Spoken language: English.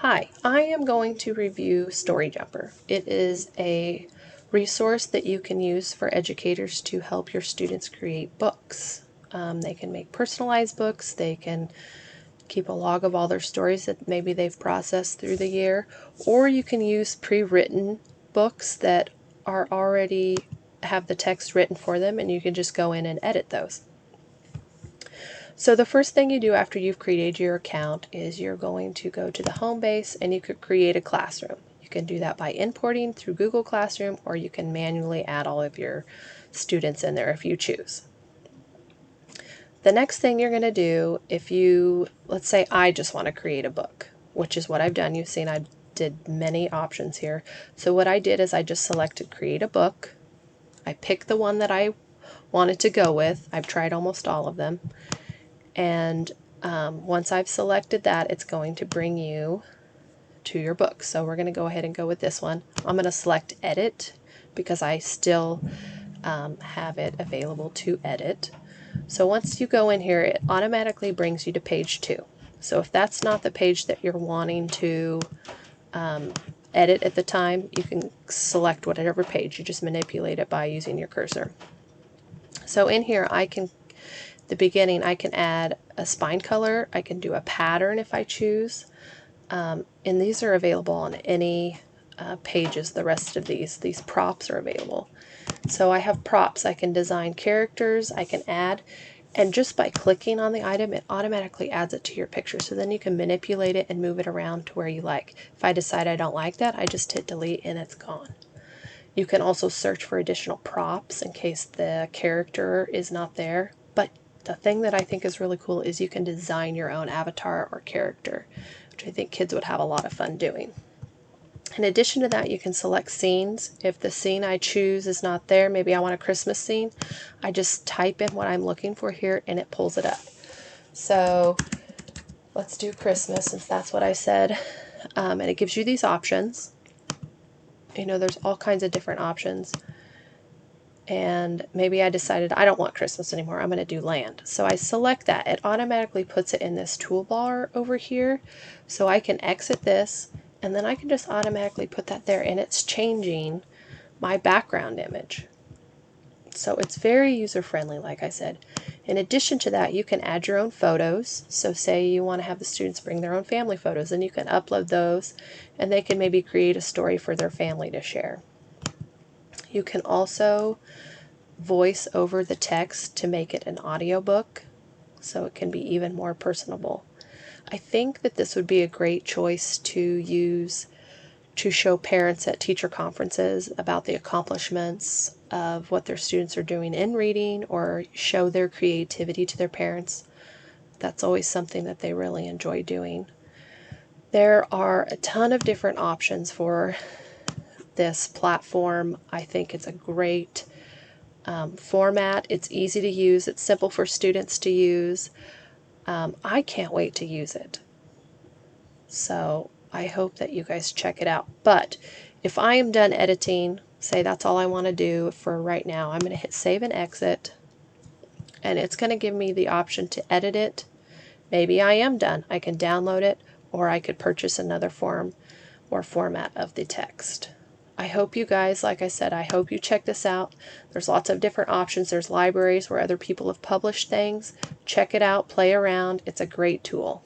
Hi, I am going to review StoryJumper. It is a resource that you can use for educators to help your students create books. They can make personalized books, they can keep a log of all their stories that maybe they've processed through the year, or you can use pre-written books that are already have the text written for them and you can just go in and edit those. So the first thing you do after you've created your account is you're going to go to the home base and you could create a classroom. You can do that by importing through Google Classroom, or you can manually add all of your students in there if you choose. The next thing you're going to do, let's say I just want to create a book, which is what I've done. You've seen I did many options here. So what I did is I just selected create a book. I picked the one that I wanted to go with. I've tried almost all of them. And once I've selected that, it's going to bring you to your book. So we're going to go ahead and go with this one. I'm going to select edit because I still have it available to edit. So once you go in here, it automatically brings you to page 2. So if that's not the page that you're wanting to edit at the time, you can select whatever page. You just manipulate it by using your cursor. So in here, the beginning, I can add a spine color, I can do a pattern if I choose, and these are available on any pages. The rest of these props are available. So I have props, I can design characters, I can add, and just by clicking on the item, it automatically adds it to your picture. So then you can manipulate it and move it around to where you like. If I decide I don't like that, I just hit delete and it's gone. You can also search for additional props in case the character is not there. But the thing that I think is really cool is you can design your own avatar or character, which I think kids would have a lot of fun doing. In addition to that, you can select scenes. If the scene I choose is not there, maybe I want a Christmas scene, I just type in what I'm looking for here and it pulls it up. So let's do Christmas since that's what I said. And it gives you these options. You know, there's all kinds of different options. And maybe I decided I don't want Christmas anymore, I'm going to do land. So I select that. It automatically puts it in this toolbar over here. So I can exit this, and then I can just automatically put that there, and it's changing my background image. So it's very user-friendly, like I said. In addition to that, you can add your own photos. So say you want to have the students bring their own family photos, and you can upload those, and they can maybe create a story for their family to share. You can also voice over the text to make it an audiobook, so it can be even more personable. I think that this would be a great choice to use to show parents at teacher conferences about the accomplishments of what their students are doing in reading, or show their creativity to their parents. That's always something that they really enjoy doing. There are a ton of different options for this platform. I think it's a great format. It's easy to use. It's simple for students to use. I can't wait to use it. So I hope that you guys check it out. But if I am done editing, say that's all I want to do for right now, I'm going to hit save and exit. And it's going to give me the option to edit it. Maybe I am done. I can download it, or I could purchase another form or format of the text. I hope you guys, like I said, I hope you check this out. There's lots of different options. There's libraries where other people have published things. Check it out, play around. It's a great tool.